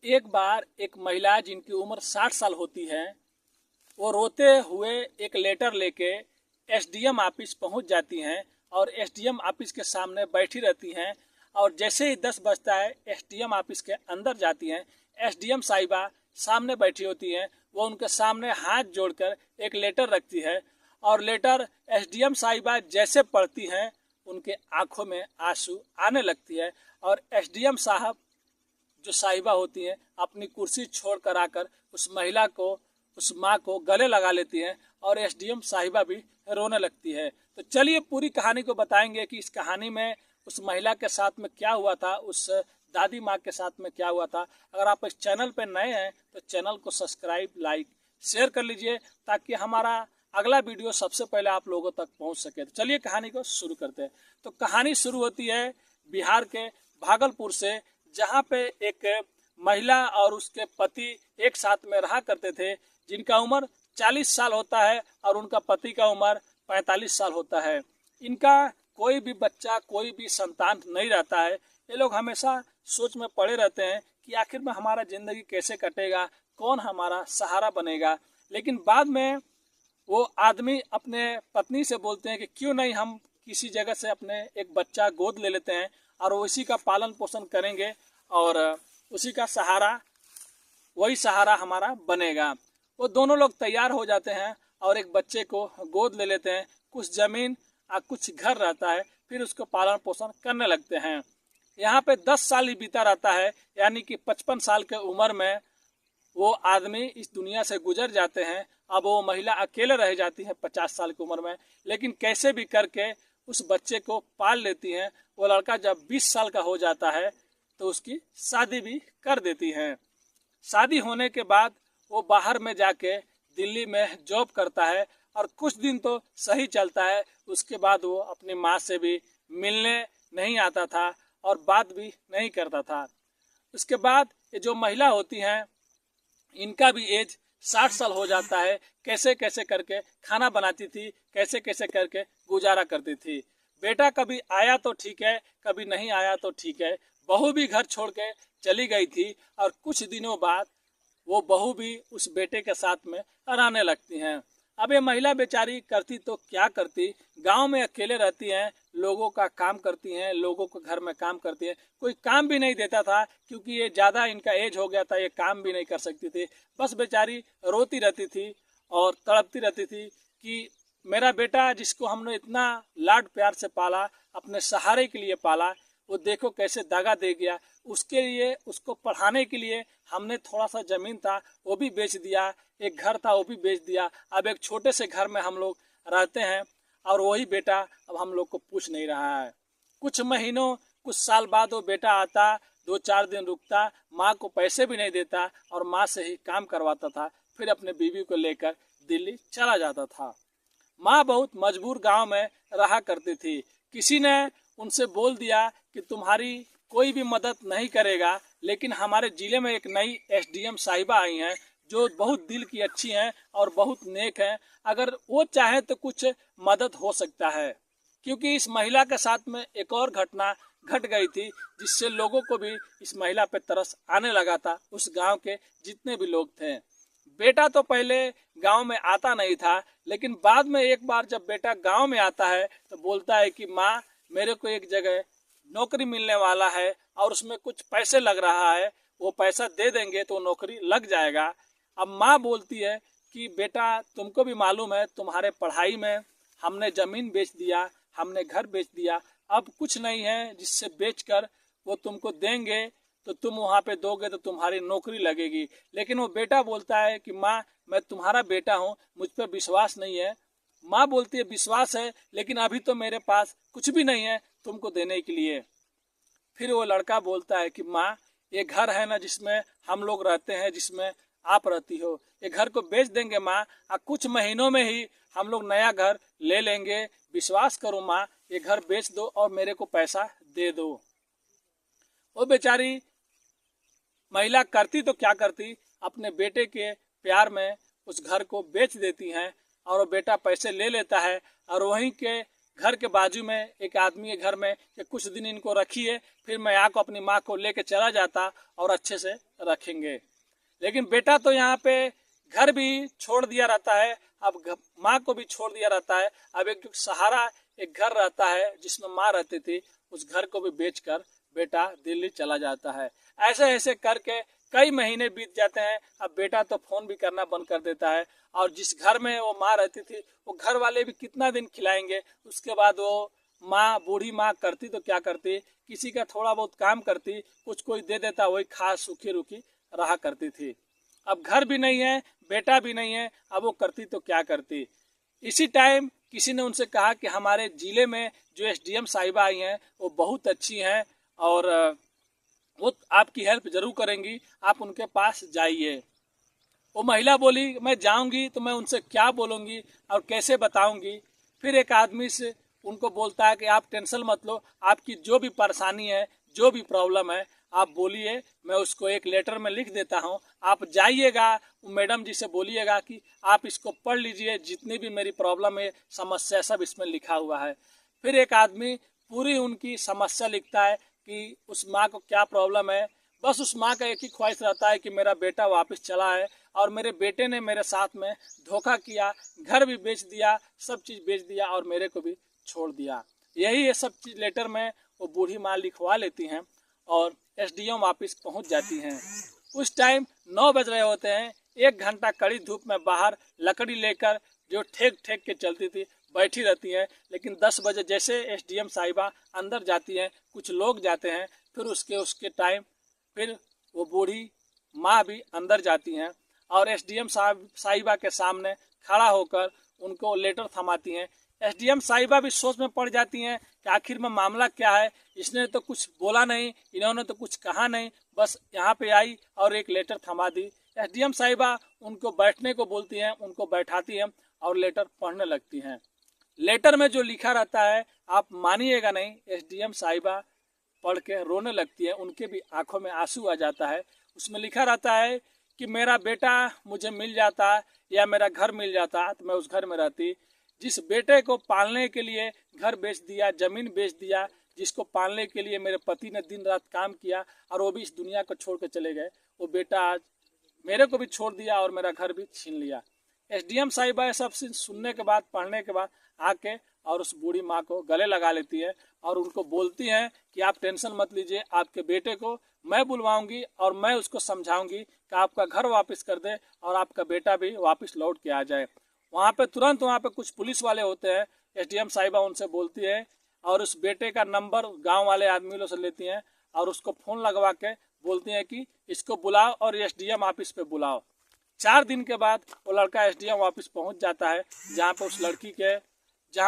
एक बार एक महिला जिनकी उम्र 60 साल होती है, वो रोते हुए एक लेटर लेके एसडीएम ऑफिस पहुंच जाती हैं और एसडीएम ऑफिस के सामने बैठी रहती हैं। और जैसे ही 10 बजता है एसडीएम ऑफिस के अंदर जाती हैं। एसडीएम साहिबा सामने बैठी होती हैं। वो उनके सामने हाथ जोड़कर एक लेटर रखती है और लेटर एसडीएम साहिबा जैसे पढ़ती हैं उनके आंखों में आंसू आने लगती है। और एसडीएम साहब जो साहिबा होती हैं अपनी कुर्सी छोड़ कर आकर उस महिला को, उस माँ को गले लगा लेती हैं और एसडीएम साहिबा भी रोने लगती है। तो चलिए पूरी कहानी को बताएंगे कि इस कहानी में उस महिला के साथ में क्या हुआ था, उस दादी माँ के साथ में क्या हुआ था। अगर आप इस चैनल पर नए हैं तो चैनल को सब्सक्राइब, लाइक, शेयर कर लीजिए ताकि हमारा अगला वीडियो सबसे पहले आप लोगों तक पहुंच सके। तो चलिए कहानी को शुरू करते हैं। तो कहानी शुरू होती है बिहार के भागलपुर से, जहाँ पे एक महिला और उसके पति एक साथ में रहा करते थे, जिनका उम्र 40 साल होता है और उनका पति का उम्र 45 साल होता है। इनका कोई भी बच्चा, कोई भी संतान नहीं रहता है। ये लोग हमेशा सोच में पड़े रहते हैं कि आखिर में हमारा ज़िंदगी कैसे कटेगा, कौन हमारा सहारा बनेगा। लेकिन बाद में वो आदमी अपने पत्नी से बोलते हैं कि क्यों नहीं हम किसी जगह से अपने एक बच्चा गोद ले लेते हैं और उसी का पालन पोषण करेंगे और उसी का सहारा, वही सहारा हमारा बनेगा। वो दोनों लोग तैयार हो जाते हैं और एक बच्चे को गोद ले लेते हैं। कुछ ज़मीन और कुछ घर रहता है, फिर उसको पालन पोषण करने लगते हैं। यहाँ पे 10 साल ही बीता रहता है, यानी कि 55 साल के उम्र में वो आदमी इस दुनिया से गुजर जाते हैं। अब वो महिला अकेले रह जाती है 50 साल की उम्र में, लेकिन कैसे भी करके उस बच्चे को पाल लेती हैं। वो लड़का जब 20 साल का हो जाता है तो उसकी शादी भी कर देती हैं। शादी होने के बाद वो बाहर में जाके दिल्ली में जॉब करता है और कुछ दिन तो सही चलता है। उसके बाद वो अपनी माँ से भी मिलने नहीं आता था और बात भी नहीं करता था। उसके बाद ये जो महिला होती हैं, इनका भी एज 60 साल हो जाता है। कैसे कैसे करके खाना बनाती थी, कैसे कैसे करके गुजारा करती थी। बेटा कभी आया तो ठीक है, कभी नहीं आया तो ठीक है। बहू भी घर छोड़ के चली गई थी और कुछ दिनों बाद वो बहू भी उस बेटे के साथ में रहने लगती हैं। अब ये महिला बेचारी करती तो क्या करती, गांव में अकेले रहती हैं, लोगों का काम करती हैं, लोगों को घर में काम करती हैं। कोई काम भी नहीं देता था क्योंकि ये ज़्यादा इनका एज हो गया था, ये काम भी नहीं कर सकती थी। बस बेचारी रोती रहती थी और तड़पती रहती थी कि मेरा बेटा जिसको हमने इतना लाड प्यार से पाला, अपने सहारे के लिए पाला, वो देखो कैसे दागा दे गया। उसके लिए, उसको पढ़ाने के लिए हमने थोड़ा सा ज़मीन था वो भी बेच दिया, एक घर था वो भी बेच दिया। अब एक छोटे से घर में हम लोग रहते हैं और वही बेटा अब हम लोग को पूछ नहीं रहा है। कुछ महीनों, कुछ साल बाद वो बेटा आता, 2-4 दिन रुकता, माँ को पैसे भी नहीं देता और माँ से ही काम करवाता था, फिर अपने बीवी को लेकर दिल्ली चला जाता था। माँ बहुत मजबूर गांव में रहा करती थी। किसी ने उनसे बोल दिया कि तुम्हारी कोई भी मदद नहीं करेगा, लेकिन हमारे ज़िले में एक नई एसडीएम साहिबा आई हैं जो बहुत दिल की अच्छी हैं और बहुत नेक हैं। अगर वो चाहे तो कुछ मदद हो सकता है। क्योंकि इस महिला के साथ में एक और घटना घट गई थी जिससे लोगों को भी इस महिला पे तरस आने लगा था। उस गांव के जितने भी लोग थे, बेटा तो पहले गांव में आता नहीं था, लेकिन बाद में एक बार जब बेटा गांव में आता है तो बोलता है कि माँ, मेरे को एक जगह नौकरी मिलने वाला है और उसमें कुछ पैसे लग रहा है, वो पैसा दे देंगे तो नौकरी लग जाएगा। अब माँ बोलती है कि बेटा तुमको भी मालूम है, तुम्हारे पढ़ाई में हमने ज़मीन बेच दिया, हमने घर बेच दिया, अब कुछ नहीं है जिससे बेचकर वो तुमको देंगे तो तुम वहाँ पे दोगे तो तुम्हारी नौकरी लगेगी। लेकिन वो बेटा बोलता है कि माँ, मैं तुम्हारा बेटा हूँ, मुझ पर विश्वास नहीं है। माँ बोलती है विश्वास है, लेकिन अभी तो मेरे पास कुछ भी नहीं है तुमको देने के लिए। फिर वो लड़का बोलता है कि माँ, ये घर है ना जिसमें हम लोग रहते हैं, जिसमें आप रहती हो, ये घर को बेच देंगे माँ, और कुछ महीनों में ही हम लोग नया घर ले लेंगे। विश्वास करो माँ, ये घर बेच दो और मेरे को पैसा दे दो। वो बेचारी महिला करती तो क्या करती, अपने बेटे के प्यार में उस घर को बेच देती हैं और वो बेटा पैसे ले लेता है और वहीं के घर के बाजू में एक आदमी के घर में कि कुछ दिन इनको रखिए, फिर मैं आपको अपनी माँ को लेके चला जाता और अच्छे से रखेंगे। लेकिन बेटा तो यहाँ पे घर भी छोड़ दिया रहता है, अब माँ को भी छोड़ दिया रहता है। अब एक सहारा एक घर रहता है जिसमें माँ रहती थी, उस घर को भी बेचकर बेटा दिल्ली चला जाता है। ऐसे ऐसे करके कई महीने बीत जाते हैं। अब बेटा तो फोन भी करना बंद कर देता है, और जिस घर में वो माँ रहती थी वो घर वाले भी कितना दिन खिलाएंगे। उसके बाद वो माँ, बूढ़ी माँ करती तो क्या करती, किसी का थोड़ा बहुत काम करती, कुछ कोई दे देता, वही खा सूखी रुखी रहा करती थी। अब घर भी नहीं है, बेटा भी नहीं है, अब वो करती तो क्या करती। इसी टाइम किसी ने उनसे कहा कि हमारे ज़िले में जो एसडीएम साहिबा आई हैं वो बहुत अच्छी हैं और वो आपकी हेल्प जरूर करेंगी, आप उनके पास जाइए। वो महिला बोली, मैं जाऊंगी तो मैं उनसे क्या बोलूँगी और कैसे बताऊंगी। फिर एक आदमी से उनको बोलता है कि आप टेंशन मत लो, आपकी जो भी परेशानी है, जो भी प्रॉब्लम है, आप बोलिए, मैं उसको एक लेटर में लिख देता हूँ। आप जाइएगा, मैडम जी से बोलिएगा कि आप इसको पढ़ लीजिए, जितनी भी मेरी प्रॉब्लम है, समस्या, सब इसमें लिखा हुआ है। फिर एक आदमी पूरी उनकी समस्या लिखता है कि उस माँ को क्या प्रॉब्लम है। बस उस माँ का एक ही ख्वाहिश रहता है कि मेरा बेटा वापस चला है और मेरे बेटे ने मेरे साथ में धोखा किया, घर भी बेच दिया, सब चीज़ बेच दिया और मेरे को भी छोड़ दिया। यही ये सब चीज़ लेटर में वो बूढ़ी माँ लिखवा लेती हैं और एसडीएम ऑफिस पहुंच जाती हैं। उस टाइम 9 बज रहे होते हैं। 1 घंटा कड़ी धूप में बाहर लकड़ी लेकर जो ठेक ठेक के चलती थी बैठी रहती हैं। लेकिन 10 बजे जैसे एसडीएम साहिबा अंदर जाती हैं, कुछ लोग जाते हैं, फिर उसके टाइम फिर वो बूढ़ी माँ भी अंदर जाती हैं और एसडीएम साहिबा के सामने खड़ा होकर उनको लेटर थमाती हैं। एसडीएम साहिबा भी सोच में पड़ जाती हैं कि आखिर में मामला क्या है, इसने तो कुछ बोला नहीं, इन्होंने तो कुछ कहा नहीं, बस यहाँ पे आई और एक लेटर थमा दी। एसडीएम साहिबा उनको बैठने को बोलती हैं, उनको बैठाती हैं और लेटर पढ़ने लगती हैं। लेटर में जो लिखा रहता है आप मानिएगा नहीं, एसडीएम साहिबा पढ़ के रोने लगती है, उनके भी आंखों में आंसू आ जाता है। उसमें लिखा रहता है कि मेरा बेटा मुझे मिल जाता या मेरा घर मिल जाता तो मैं उस घर में रहती। जिस बेटे को पालने के लिए घर बेच दिया, ज़मीन बेच दिया, जिसको पालने के लिए मेरे पति ने दिन रात काम किया और वो भी इस दुनिया को छोड़ के चले गए, वो बेटा आज मेरे को भी छोड़ दिया और मेरा घर भी छीन लिया। एसडीएम साहिबा सब सुनने के बाद, पढ़ने के बाद आके और उस बूढ़ी माँ को गले लगा लेती है और उनको बोलती हैं कि आप टेंशन मत लीजिए, आपके बेटे को मैं बुलवाऊंगी और मैं उसको समझाऊंगी कि आपका घर वापस कर दे और आपका बेटा भी वापस लौट के आ जाए। वहाँ पे तुरंत वहाँ पे कुछ पुलिस वाले होते हैं। एसडीएम साहिबा उनसे बोलती है और उस बेटे का नंबर गांव वाले आदमी लोग से लेती हैं और उसको फ़ोन लगवा के बोलती हैं कि इसको बुलाओ और एसडीएम ऑफिस पे बुलाओ। 4 दिन के बाद वो लड़का एसडीएम ऑफिस पहुँच जाता है, जहाँ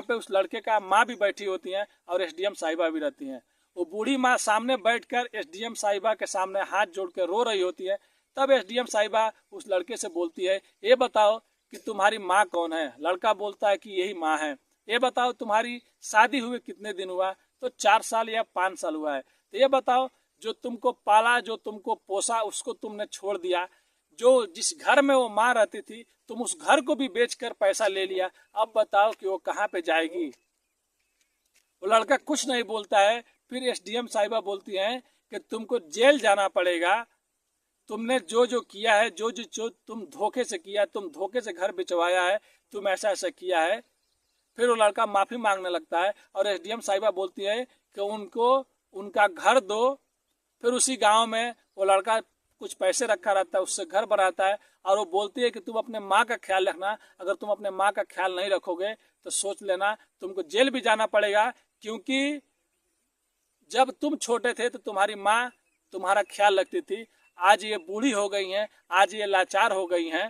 पे उस लड़के का माँ भी बैठी होती हैं और एसडीएम साहिबा भी रहती हैं। वो बूढ़ी माँ सामने बैठकर एसडीएम साहिबा के सामने हाथ जोड़ के रो रही होती है। तब एसडीएम साहिबा उस लड़के से बोलती है, ये बताओ कि तुम्हारी माँ कौन है। लड़का बोलता है कि यही माँ है। ये बताओ तुम्हारी शादी हुए कितने दिन हुआ, तो 4 साल या 5 साल हुआ है। तो ये बताओ जो तुमको पाला, जो तुमको पोसा, उसको तुमने छोड़ दिया, जो जिस घर में वो माँ रहती थी तुम उस घर को भी बेचकर पैसा ले लिया, अब बताओ कि वो कहाँ पे जाएगी। वो लड़का कुछ नहीं बोलता है। फिर एसडीएम साहिबा बोलती हैं कि तुमको जेल जाना पड़ेगा, तुमने जो जो किया है, जो तुम धोखे से किया, तुम धोखे से घर बिचवाया है, तुम ऐसा ऐसा किया है। फिर वो लड़का माफ़ी मांगने लगता है और एसडीएम साहिबा बोलती है कि उनको उनका घर दो। फिर उसी गांव में वो लड़का कुछ पैसे रखा रहता है, उससे घर बनाता है और वो बोलती है कि तुम अपने माँ का ख्याल रखना, अगर तुम अपने माँ का ख्याल नहीं रखोगे तो सोच लेना तुमको जेल भी जाना पड़ेगा, क्योंकि जब तुम छोटे थे तो तुम्हारी माँ तुम्हारा ख्याल रखती थी, आज ये बूढ़ी हो गई हैं, आज ये लाचार हो गई हैं,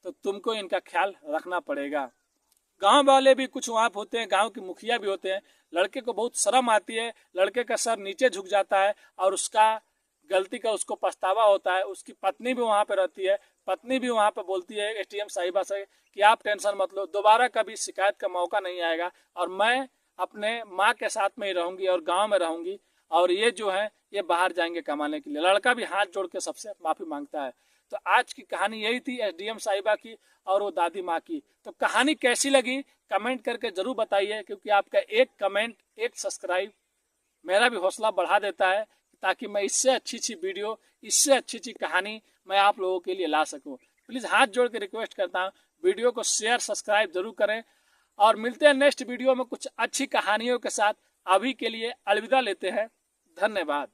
तो तुमको इनका ख्याल रखना पड़ेगा। गांव वाले भी कुछ वहाँ होते हैं, गांव के मुखिया भी होते हैं। लड़के को बहुत शर्म आती है, लड़के का सर नीचे झुक जाता है और उसका गलती का उसको पछतावा होता है। उसकी पत्नी भी वहाँ पे रहती है, पत्नी भी वहाँ पे बोलती है एसडीएम साहिबा से कि आप टेंशन मत लो, दोबारा कभी शिकायत का मौका नहीं आएगा और मैं अपने माँ के साथ में ही रहूँगी और गाँव में रहूँगी और ये जो है ये बाहर जाएंगे कमाने के लिए। लड़का भी हाथ जोड़ के सबसे माफ़ी मांगता है। तो आज की कहानी यही थी एसडीएम साहिबा की और वो दादी माँ की। तो कहानी कैसी लगी कमेंट करके ज़रूर बताइए, क्योंकि आपका एक कमेंट, एक सब्सक्राइब मेरा भी हौसला बढ़ा देता है, ताकि मैं इससे अच्छी वीडियो, इससे अच्छी कहानी मैं आप लोगों के लिए ला सकूं। प्लीज़ हाथ जोड़ के रिक्वेस्ट करता हूं, वीडियो को शेयर सब्सक्राइब जरूर करें। और मिलते हैं नेक्स्ट वीडियो में कुछ अच्छी कहानियों के साथ। अभी के लिए अलविदा लेते हैं। धन्यवाद।